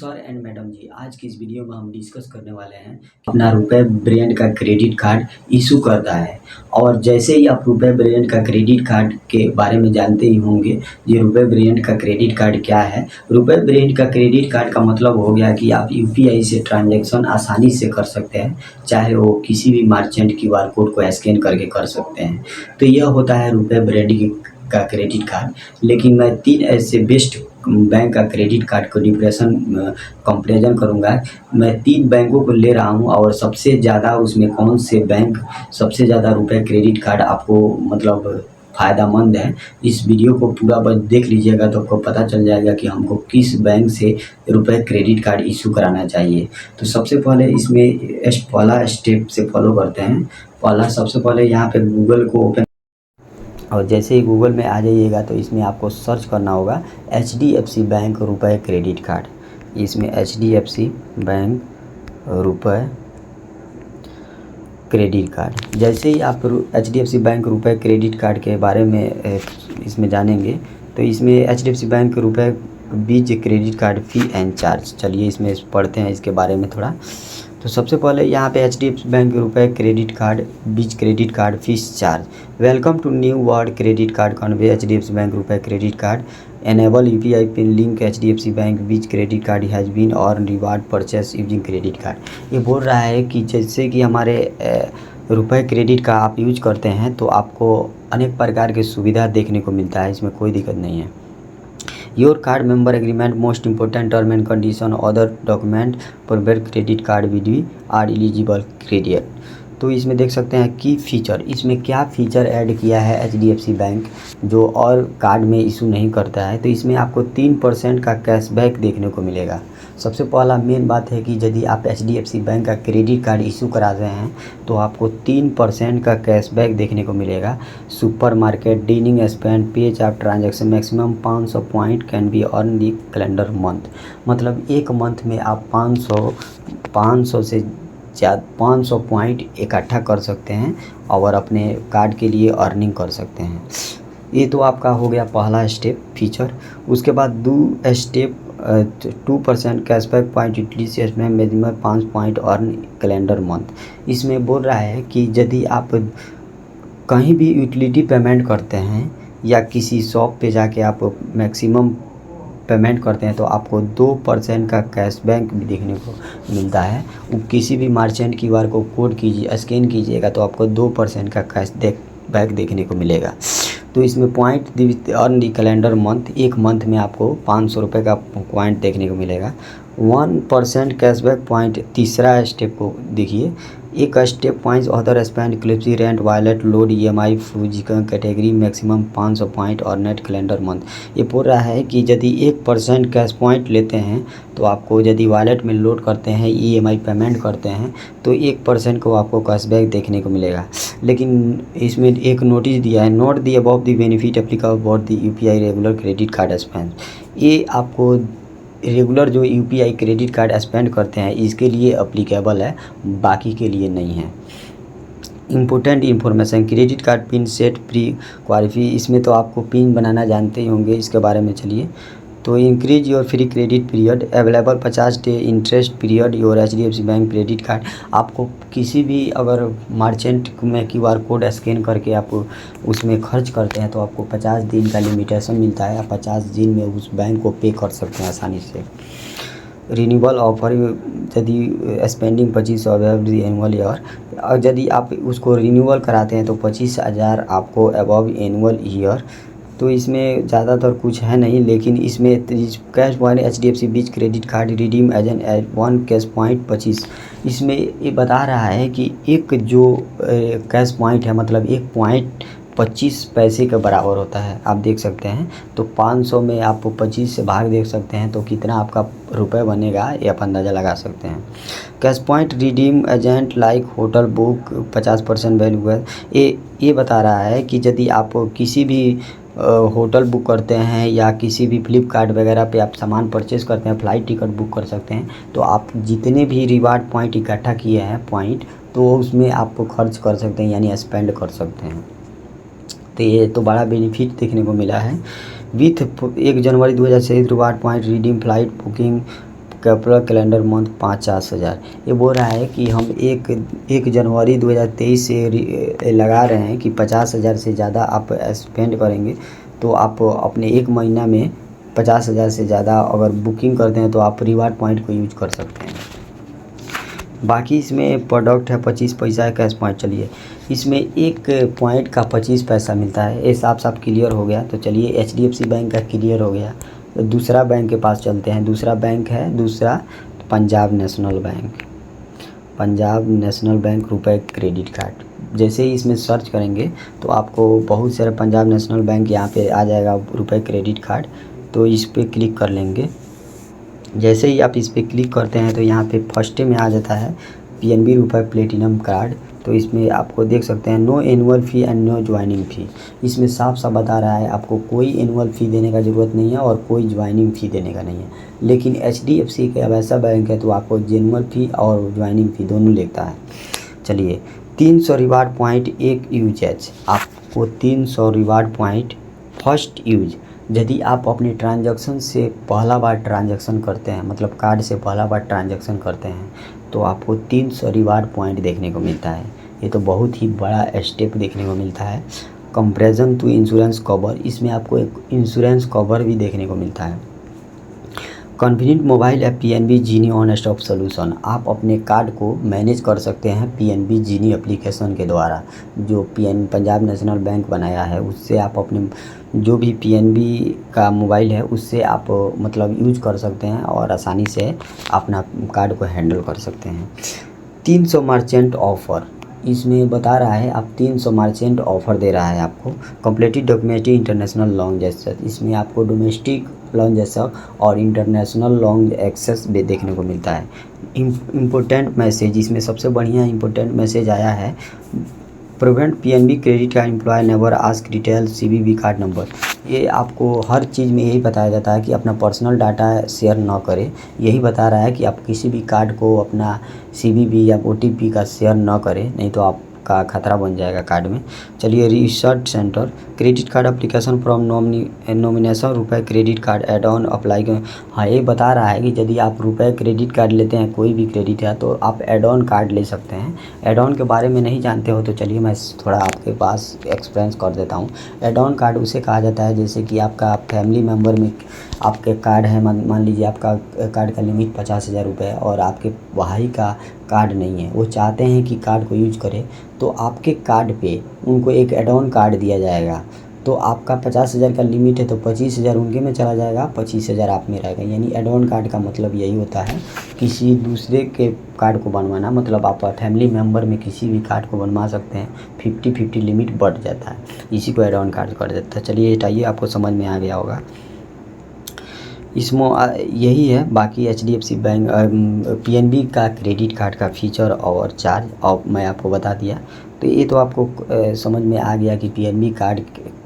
Sir and madam जी, आज की इस वीडियो में हम डिस्कस करने वाले हैं अपना रुपए ब्रांड का क्रेडिट कार्ड इशू करता है। और जैसे ही आप रुपए ब्रांड का क्रेडिट कार्ड के बारे में जानते ही होंगे, ये रुपए ब्रांड का क्रेडिट कार्ड क्या है। रुपए ब्रांड का क्रेडिट कार्ड का मतलब हो गया कि आप यूपीआई से ट्रांजैक्शन आसानी से कर सकते हैं, चाहे वो किसी भी मर्चेंट क्यूआर कोड को स्कैन करके कर सकते हैं। तो यह होता है रुपए ब्रांड का क्रेडिट कार्ड। लेकिन मैं 3 ऐसे बेस्ट बैंक का क्रेडिट कार्ड को कंपैरिजन करूँगा। मैं 3 बैंकों को ले रहा हूँ और सबसे ज़्यादा उसमें कौन से बैंक सबसे ज़्यादा रुपए क्रेडिट कार्ड आपको मतलब फ़ायदेमंद है। इस वीडियो को पूरा बस देख लीजिएगा तो आपको पता चल जाएगा कि हमको किस बैंक से रुपए क्रेडिट कार्ड इशू कराना चाहिए। तो सबसे पहले इसमें पहला स्टेप से फॉलो करते हैं। सबसे पहले यहाँ पे गूगल को ओपन और जैसे ही गूगल में आ जाइएगा तो इसमें आपको सर्च करना होगा HDFC bank RuPay credit card. इसमें HDFC bank RuPay credit card, जैसे ही आप HDFC bank RuPay credit card के बारे में इसमें जानेंगे तो इसमें HDFC बैंक रुपए बीज credit card fee and charge. चलिए इसमें पढ़ते हैं इसके बारे में थोड़ा। तो सबसे पहले यहाँ पे HDFC bank RuPay credit card biz credit card fees charge. Welcome to new world credit card कन्वे HDFC bank RuPay credit card enable UPI PIN link HDFC bank biz credit card has been और reward purchase using credit card. ये बोल रहा है कि जैसे कि हमारे रुपए क्रेडिट का आप यूज करते हैं तो आपको अनेक प्रकार की सुविधा देखने को मिलता है, इसमें कोई दिक्कत नहीं है। Your card member agreement most important term and condition other document provide credit card with are eligible credit. तो इसमें देख सकते हैं की फ़ीचर, इसमें क्या फ़ीचर ऐड किया है HDFC बैंक जो और कार्ड में इशू नहीं करता है। तो इसमें आपको 3% का कैशबैक देखने को मिलेगा। सबसे पहला मेन बात है कि यदि आप HDFC बैंक का क्रेडिट कार्ड इशू करा रहे हैं तो आपको 3% का कैशबैक देखने को मिलेगा। Supermarket dealing spend page आप transaction maximum 500 point can be earn the calendar month. मतलब एक मंथ में आप 500 से 500 पॉइंट इकट्ठा कर सकते हैं और अपने कार्ड के लिए अर्निंग कर सकते हैं। ये तो आपका हो गया पहला स्टेप फीचर। उसके बाद 2 स्टेप 2% कैशबैक पॉइंट यूटिलिटी में minimum 5 point earn calendar month. इसमें बोल रहा है कि यदि आप कहीं भी यूटिलिटी पेमेंट करते हैं या किसी शॉप पे जाके आप मैक्सिमम पेमेंट करते हैं तो आपको 2% का कैशबैक भी देखने को मिलता है। किसी भी मर्चेंट क्यूआर को कोड कीजिए स्कैन कीजिएगा तो आपको 2% का कैशबैक देखने को मिलेगा। तो इसमें point earn the calendar month, एक मंथ में आपको 500 रुपये का पॉइंट देखने को मिलेगा। 1% कैशबैक पॉइंट तीसरा स्टेप को देखिए। एक स्टेप पॉइंट्स अदर स्पेंड क्लिप्सी rent wallet load EMI physical category maximum 500 point और नेट कैलेंडर मंथ। ये बोल रहा है कि यदि 1% कैश पॉइंट लेते हैं तो आपको यदि वॉलेट में लोड करते हैं EMI पेमेंट करते हैं तो 1% को आपको कैशबैक देखने को मिलेगा। लेकिन इसमें एक नोटिस दिया है, note the above the benefit applicable for the UPI regular credit card spend. ये आपको रेगुलर जो UPI क्रेडिट कार्ड स्पेंड करते हैं इसके लिए अप्लीकेबल है, बाकी के लिए नहीं है। Important information credit card PIN set pre qualify, इसमें तो आपको पिन बनाना जानते ही होंगे, इसके बारे में चलिए। तो increase your free credit period available 50 day interest period your HDFC bank credit card. आपको किसी भी अगर मर्चेंट में QR कोड स्कैन करके आप उसमें खर्च करते हैं तो आपको 50 दिन का लिमिटेशन मिलता है। आप 50 दिन में उस बैंक को पे कर सकते हैं आसानी से। रिन्यूअल ऑफर यदि स्पेंडिंग 2500 अबव एनुअल ईयर, और यदि आप उसको रिन्यूअल कराते हैं तो 25,000 आपको अबव एनुअल ईयर। तो इसमें ज़्यादातर कुछ है नहीं, लेकिन इसमें cash point HDFC beach credit card redeem as an 1 cash point 25। इसमें ये बता रहा है कि एक जो कैश पॉइंट है मतलब 1 पॉइंट 25 पैसे के बराबर होता है। आप देख सकते हैं तो 500 में आप 25 से भाग देख सकते हैं तो कितना आपका रुपए बनेगा ये आप अंदाज़ा लगा सकते हैं। Cash point redeem agent like hotel book 50% value है। ये बता रहा है कि यदि आप किसी भी होटल बुक करते हैं या किसी भी फ्लिपकार्ट वगैरह पे आप सामान परचेज़ करते हैं, फ़्लाइट टिकट बुक कर सकते हैं तो आप जितने भी रिवार्ड पॉइंट इकट्ठा किए हैं पॉइंट तो उसमें आप खर्च कर सकते हैं, यानी स्पेंड कर सकते हैं। तो ये तो बड़ा बेनिफिट देखने को मिला है। With 1 January 2023 reward point redeem flight booking capital calendar month 50,000। ये बोल रहा है कि हम 1 जनवरी 2023 से लगा रहे हैं कि 50,000 से ज़्यादा आप स्पेंड करेंगे तो आप अपने 1 महीना में 50,000 से ज़्यादा अगर बुकिंग करते हैं तो आप रिवार्ड पॉइंट को यूज कर सकते हैं। बाकी इसमें प्रोडक्ट है 25 पैसा है कैश पॉइंट। चलिए इसमें 1 पॉइंट का 25 पैसा मिलता है। ये साफ साफ क्लियर हो गया। तो चलिए HDFC बैंक का क्लियर हो गया। तो दूसरा बैंक के पास चलते हैं। दूसरा बैंक है Punjab national bank. Punjab national bank RuPay credit card. जैसे ही इसमें सर्च करेंगे तो आपको बहुत सारे पंजाब नेशनल बैंक यहाँ पे आ जाएगा रुपए क्रेडिट कार्ड। तो इस पर क्लिक कर लेंगे। जैसे ही आप इस पर क्लिक करते हैं तो यहाँ पे फर्स्ट में आ जाता है PNB रुपए प्लेटिनम कार्ड। तो इसमें आपको देख सकते हैं no annual fee and no joining fee. इसमें साफ साफ बता रहा है आपको कोई एनुअल फ़ी देने का ज़रूरत नहीं है और कोई ज्वाइनिंग फ़ी देने का नहीं है। लेकिन HDFC का वैसा बैंक है तो आपको जेनुअल फ़ी और ज्वाइनिंग फ़ी दोनों लेता है। चलिए 300 रिवार्ड पॉइंट एक यूजेज। आपको 300 रिवार्ड पॉइंट फर्स्ट यूज। यदि आप अपने ट्रांजैक्शन से पहला बार ट्रांजैक्शन करते हैं, मतलब कार्ड से पहला बार ट्रांजैक्शन करते हैं, तो आपको 300 रिवार्ड पॉइंट देखने को मिलता है। ये तो बहुत ही बड़ा स्टेप देखने को मिलता है। कंपैरिजन टू इंश्योरेंस कवर, इसमें आपको एक इंश्योरेंस कवर भी देखने को मिलता है। Convenient mobile app PNB Genie on stop solution. आप अपने कार्ड को मैनेज कर सकते हैं PNB जीनी एप्लीकेशन के द्वारा, जो पंजाब नेशनल बैंक बनाया है। उससे आप अपने जो भी PNB का मोबाइल है उससे आप मतलब यूज कर सकते हैं और आसानी से अपना कार्ड को हैंडल कर सकते हैं। 300 मर्चेंट ऑफ़र इसमें बता रहा है आप 300 मर्चेंट ऑफ़र दे रहा है आपको। Completed documentary international long axis, इसमें आपको डोमेस्टिक लॉन्ग एक्सेस और इंटरनेशनल लॉन्ग एक्सेस भी देखने को मिलता है। इम्पोर्टेंट मैसेज, इसमें सबसे बढ़िया इम्पोर्टेंट मैसेज आया है prevent PNB credit card employ never ask detail CVV card number. ये आपको हर चीज़ में यही बताया जाता है कि अपना पर्सनल डाटा शेयर ना करें। यही बता रहा है कि आप किसी भी कार्ड को अपना CVV या OTP का शेयर ना करें, नहीं तो आपका खतरा बन जाएगा कार्ड में। चलिए research centre credit card application from nomination RuPay credit card add on apply. हाँ, ये बता रहा है कि यदि आप रुपए क्रेडिट कार्ड लेते हैं, कोई भी क्रेडिट है, तो आप एड ऑन कार्ड ले सकते हैं। एड ऑन के बारे में नहीं जानते हो तो चलिए मैं थोड़ा आपके पास एक्सप्लेन कर देता हूँ। एड ऑन कार्ड उसे कहा जाता है जैसे कि आपका फैमिली मेम्बर में आपके कार्ड है, मान लीजिए आपका कार्ड का लिमिट 50,000 रुपये है और आपके भाई का कार्ड नहीं है, वो चाहते हैं कि कार्ड को यूज करें, तो आपके कार्ड पे उनको एक एड ऑन कार्ड दिया जाएगा। तो आपका 50,000 का लिमिट है तो 25,000 उनके में चला जाएगा, 25,000 आप में रहेगा। यानी एड ऑन कार्ड का मतलब यही होता है किसी दूसरे के कार्ड को बनवाना, मतलब आप फैमिली मेम्बर में किसी भी कार्ड को बनवा सकते हैं। 50-50 लिमिट बढ़ जाता है, इसी को एड ऑन कार्ड कर देता है। चलिए हटाइए, आपको समझ में आ गया होगा। इसमें यही है। बाकी HDFC बैंक PNB का क्रेडिट कार्ड का फीचर और चार्ज और मैं आपको बता दिया। तो ये तो आपको समझ में आ गया कि PNB कार्ड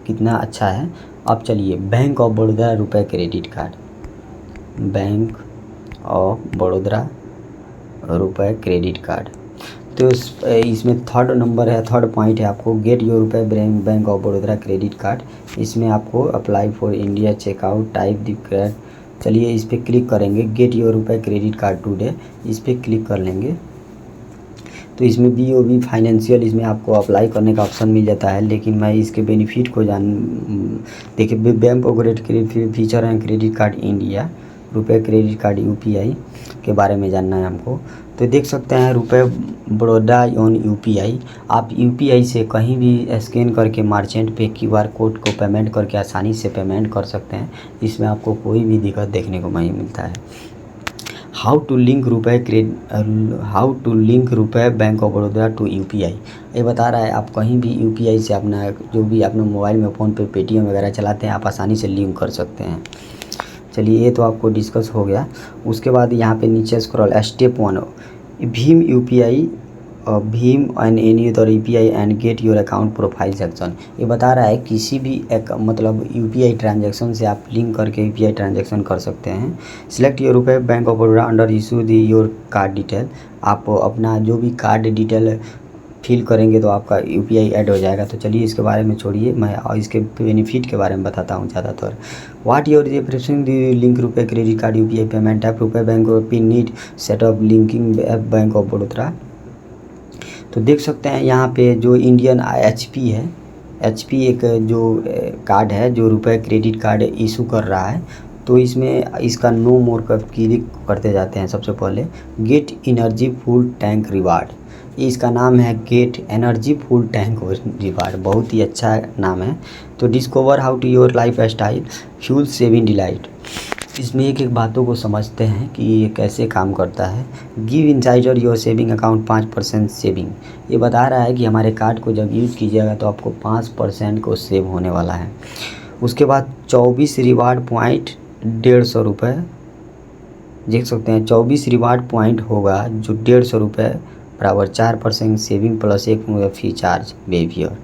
कितना अच्छा है। अब चलिए bank of Baroda RuPay credit card. Bank of Baroda RuPay credit card, तो इसमें थर्ड नंबर है, थर्ड पॉइंट है आपको get your RuPay bank of Baroda credit card. इसमें आपको apply for India checkout type the card. चलिए इस पर क्लिक करेंगे, get your RuPay credit card today, इस पर क्लिक कर लेंगे। तो इसमें BOB फाइनेंशियल, इसमें आपको अप्लाई करने का ऑप्शन मिल जाता है। लेकिन मैं इसके बेनिफिट को देखिए bank of credit feature and credit card India रुपए क्रेडिट कार्ड UPI के बारे में जानना है हमको। तो देख सकते हैं रुपए बड़ौदा ऑन UPI। आप UPI से कहीं भी स्कैन करके मर्चेंट पे QR कोड को पेमेंट करके आसानी से पेमेंट कर सकते हैं। इसमें आपको कोई भी दिक्कत देखने को नहीं मिलता है। How to link RuPay bank of Baroda to UPI, ये बता रहा है आप कहीं भी UPI से अपना जो भी अपने मोबाइल में फ़ोन पे पेटीएम वगैरह चलाते हैं, आप आसानी से लिंक कर सकते हैं। चलिए ये तो आपको डिस्कस हो गया। उसके बाद यहाँ पे नीचे scroll step 1 Bhim UPI Bhim and any other UPI and get your account profile section. ये बता रहा है किसी भी एक मतलब UPI ट्रांजैक्शन से आप लिंक करके UPI ट्रांजैक्शन कर सकते हैं। Select your RuPay bank of Baroda under issue the your card detail. आप अपना जो भी कार्ड डिटेल फिल करेंगे तो आपका यूपीआई ऐड हो जाएगा। तो चलिए इसके बारे में छोड़िए, मैं और इसके बेनिफिट के बारे में बताता हूँ ज़्यादातर। What your referencing the link RuPay credit card UPI payment app RuPay bank और PIN need setup linking app bank of Baroda. तो देख सकते हैं यहाँ पे जो इंडियन एचपी है, एचपी एक जो कार्ड है जो रुपए क्रेडिट कार्ड इशू कर रहा है। तो इसमें इसका नो मोर का क्लिक करते जाते हैं। सबसे पहले get energy full tank reward, इसका नाम है get energy full tank reward, बहुत ही अच्छा नाम है। तो discover how to your life style fuel saving delight, इसमें एक एक बातों को समझते हैं कि ये कैसे काम करता है। Give insider your saving account 5% saving, ये बता रहा है कि हमारे कार्ड को जब यूज़ कीजिएगा तो आपको 5% को सेव होने वाला है। उसके बाद 24 रिवार्ड पॉइंट 150 रुपये, देख सकते हैं 24 रिवार्ड पॉइंट होगा जो 150 रुपये बराबर 4% सेविंग प्लस 1 फी चार्ज बेबियर,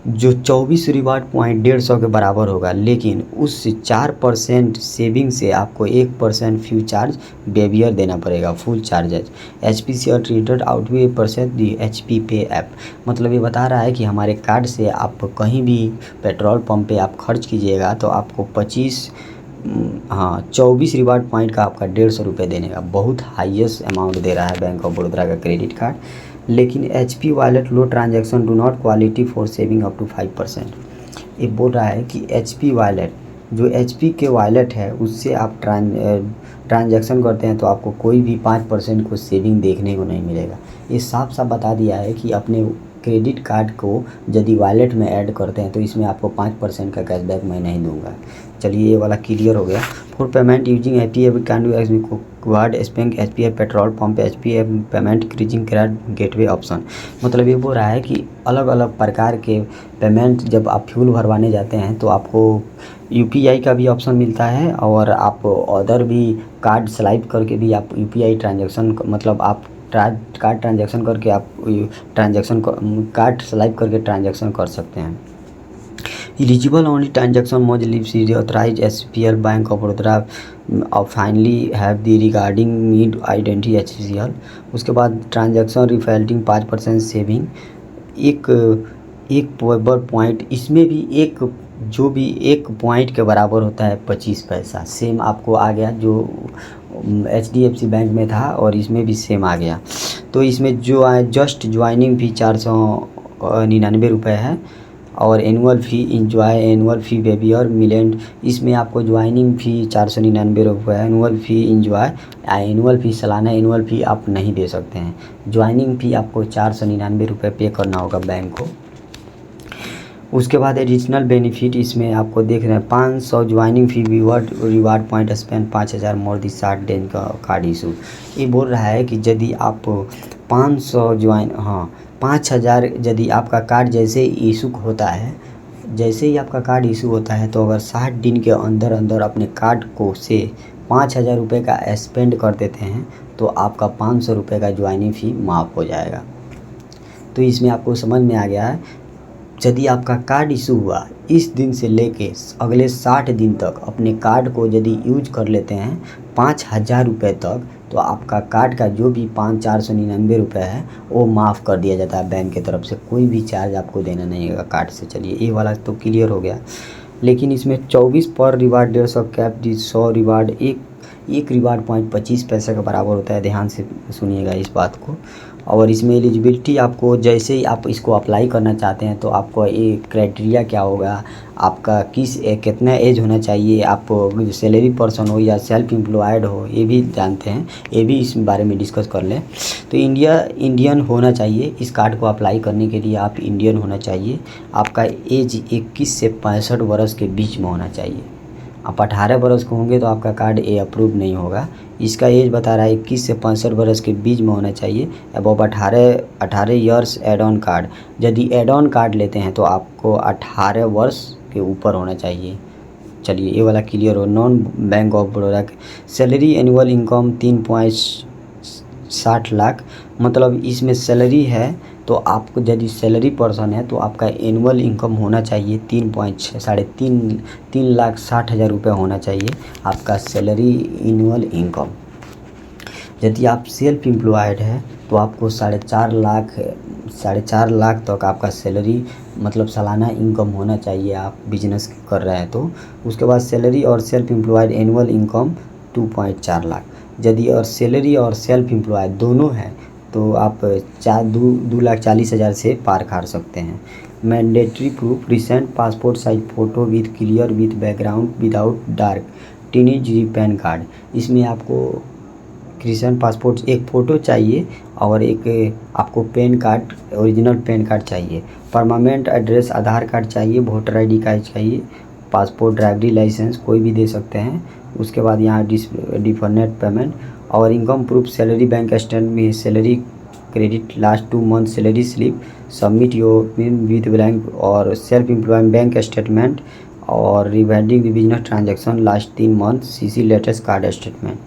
जो 24 रिवार्ड पॉइंट 150 के बराबर होगा। लेकिन उस 4% सेविंग से आपको 1% फ्यू चार्ज बेबियर देना पड़ेगा, full charges. HPCR treated out way % the HP pay app, मतलब ये बता रहा है कि हमारे कार्ड से आप कहीं भी पेट्रोल पंप पे आप खर्च कीजिएगा तो आपको 24 रिवार्ड पॉइंट का आपका 150 रुपये देने का, बहुत हाईएस्ट अमाउंट दे रहा है बैंक ऑफ बड़ौदा का क्रेडिट कार्ड। लेकिन HP wallet low transaction do not quality for saving up to 5%, ये बोल रहा है कि HP वॉलेट जो HP के वॉलेट है उससे आप ट्रांजैक्शन करते हैं तो आपको कोई भी 5% को सेविंग देखने को नहीं मिलेगा। ये साफ साफ बता दिया है कि अपने क्रेडिट कार्ड को यदि वॉलेट में ऐड करते हैं तो इसमें आपको 5% का कैशबैक मैं नहीं दूंगा। चलिए ये वाला क्लियर हो गया। For payment using HPI can do card स्पेंक HPI petrol pump HPI payment क्रीजिंग क्रैड गेटवे ऑप्शन, मतलब ये बोल रहा है कि अलग अलग प्रकार के पेमेंट जब आप फ्यूल भरवाने जाते हैं तो आपको UPI का भी ऑप्शन मिलता है और आप अदर भी कार्ड स्वाइप करके भी आप UPI ट्रांजेक्शन, मतलब आप कार्ड ट्रांजेक्शन करके आप कार्ड स्वाइप करके ट्रांजेक्शन कर सकते हैं। एलिजिबल ओनली ट्रांजेक्शन मज live see authorise SPL bank of Baroda और finally have the regarding need identity HCL। उसके बाद ट्रांजेक्शन रिफिलिंग 5% सेविंग, एक पॉइंट, इसमें भी एक जो भी एक पॉइंट के बराबर होता है 25 पैसा, सेम आपको आ गया जो HDFC बैंक में था और इसमें भी सेम आ गया। तो इसमें जो जस्ट ज्वाइनिंग फी 499 रुपये है और एनुअल फ़ी इंजॉय एनुअल फ़ी बेबी और मिलेंट, इसमें आपको ज्वाइनिंग फ़ी 499 रुपये है, एनुअल फ़ी इंजॉय एनुअल फ़ी सालाना एनुअल फ़ी आप नहीं दे सकते हैं। ज्वाइनिंग फ़ी आपको 499 रुपये पे करना होगा बैंक को। उसके बाद एडिशनल बेनिफिट इसमें आपको देख रहे हैं 500 ज्वाइनिंग फ़ी रिवार्ड पॉइंट स्पेंड 5000 मोर दी 60 दिन का कार्ड इशू। ये बोल रहा है कि यदि आप 5000 यदि आपका कार्ड जैसे ही इशू होता है, जैसे ही आपका कार्ड इशू होता है तो अगर 60 दिन के अंदर अंदर अपने कार्ड को से 5000 रुपये का स्पेंड कर देते हैं तो आपका 500 रुपये का ज्वाइनिंग फ़ी माफ़ हो जाएगा। तो इसमें आपको समझ में आ गया है, यदि आपका कार्ड इशू हुआ इस दिन से लेके अगले 60 दिन तक अपने कार्ड को यदि यूज कर लेते हैं 5000 रुपये तक, तो आपका कार्ड का जो भी 499 रुपये है वो माफ़ कर दिया जाता है बैंक की तरफ से, कोई भी चार्ज आपको देना नहीं होगा कार्ड से। चलिए ये वाला तो क्लियर हो गया। लेकिन इसमें 24 पर रिवार्ड 150 कैप दी 100 रिवार्ड, एक रिवार्ड पॉइंट 25 पैसे का बराबर होता है, ध्यान से सुनिएगा इस बात को। और इसमें एलिजिबिलिटी आपको जैसे ही आप इसको अप्लाई करना चाहते हैं तो आपको ये क्राइटेरिया क्या होगा, आपका कितना एज होना चाहिए, आप सैलरी पर्सन हो या सेल्फ एम्प्लॉयड हो, ये भी जानते हैं, ये भी इस बारे में डिस्कस कर लें। तो इंडियन होना चाहिए, इस कार्ड को अप्लाई करने के लिए आप इंडियन होना चाहिए। आपका एज 21 से 65 वर्ष के बीच में होना चाहिए। आप 18 वर्ष के होंगे तो आपका कार्ड अप्रूव नहीं होगा। इसका एज बता रहा है 21 से 65 वर्ष के बीच में होना चाहिए। अब 18 ईयर्स एड ऑन कार्ड, यदि एड ऑन कार्ड लेते हैं तो आपको 18 वर्ष के ऊपर होना चाहिए। चलिए ये वाला क्लियर हो। Non bank of Baroda salary annual income 3.60 lakh, मतलब इसमें सैलरी है तो आपको यदि सैलरी पर्सन है तो आपका एनुअल इनकम होना चाहिए 3 लाख 60 हज़ार रुपये होना चाहिए आपका सैलरी एनुअल इनकम। यदि आप सेल्फ एम्प्लॉयड है तो आपको 4.5 लाख 4.5 लाख तक आपका सैलरी मतलब सालाना इनकम होना चाहिए, आप बिजनेस कर रहे हैं तो। उसके बाद सैलरी और self employed annual income 2.4 lakh. यदि और सैलरी और सेल्फ एम्प्लॉयड दोनों हैं तो आप 2,40,000 से पार कर सकते हैं। Mandatory proof recent passport size photo with clear with background without dark teenage pan card. इसमें आपको रिसेंट पासपोर्ट एक फ़ोटो चाहिए और एक आपको pan card original pan card चाहिए। परमानेंट एड्रेस आधार कार्ड चाहिए, वोटर आईडी कार्ड चाहिए, पासपोर्ट ड्राइवरी लाइसेंस कोई भी दे सकते हैं। उसके बाद यहाँ डिफरेंट पेमेंट और income proof salary bank statement salary credit last 2 month salary slip submit your with blank और सेल्फ एम्प्लॉयमेंट बैंक स्टेटमेंट और रिवाइडिंग business transaction last 3 month CC latest card statement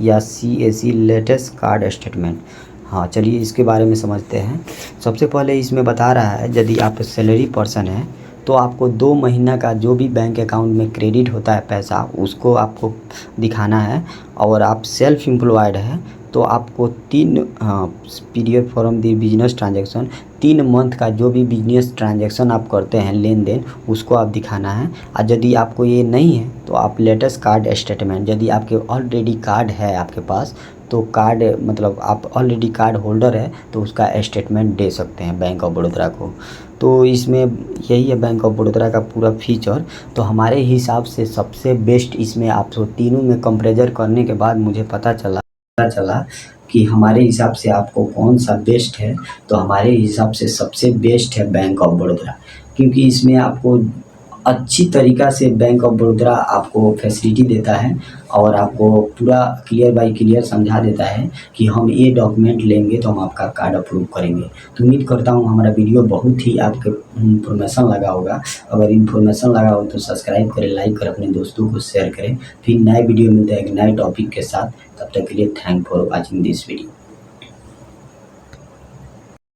या CAC लेटेस्ट कार्ड स्टेटमेंट। हाँ चलिए इसके बारे में समझते हैं। सबसे पहले इसमें बता रहा है यदि आप सैलरी पर्सन हैं तो आपको 2 महीना का जो भी बैंक अकाउंट में क्रेडिट होता है पैसा उसको आपको दिखाना है। और आप सेल्फ एम्प्लॉयड है तो आपको 3 period from the business transaction 3 month का जो भी बिजनेस ट्रांजैक्शन आप करते हैं लेन देन उसको आप दिखाना है। और यदि आपको ये नहीं है तो आप लेटेस्ट कार्ड स्टेटमेंट, यदि आपके ऑलरेडी कार्ड है आपके पास तो कार्ड मतलब आप ऑलरेडी कार्ड होल्डर है तो उसका स्टेटमेंट दे सकते हैं बैंक ऑफ बड़ौदा को। तो इसमें यही है बैंक ऑफ बड़ौदा का पूरा फीचर। तो हमारे हिसाब से सबसे बेस्ट इसमें आप तीनों में कंपेरिजन करने के बाद मुझे पता चला कि हमारे हिसाब से आपको कौन सा बेस्ट है। तो हमारे हिसाब से सबसे बेस्ट है बैंक ऑफ बड़ौदा, क्योंकि इसमें आपको अच्छी तरीक़ा से बैंक ऑफ बड़ौदा आपको फैसिलिटी देता है और आपको पूरा क्लियर बाय क्लियर समझा देता है कि हम ये डॉक्यूमेंट लेंगे तो हम आपका कार्ड अप्रूव करेंगे। तो उम्मीद करता हूँ हमारा वीडियो बहुत ही आपके इन्फॉर्मेशन लगा होगा। अगर इन्फॉर्मेशन लगा हो तो सब्सक्राइब करें, लाइक करें, अपने दोस्तों को शेयर करें। फिर नए वीडियो मिलते हैं एक नए टॉपिक के साथ। तब तक के लिए thank for watching this video.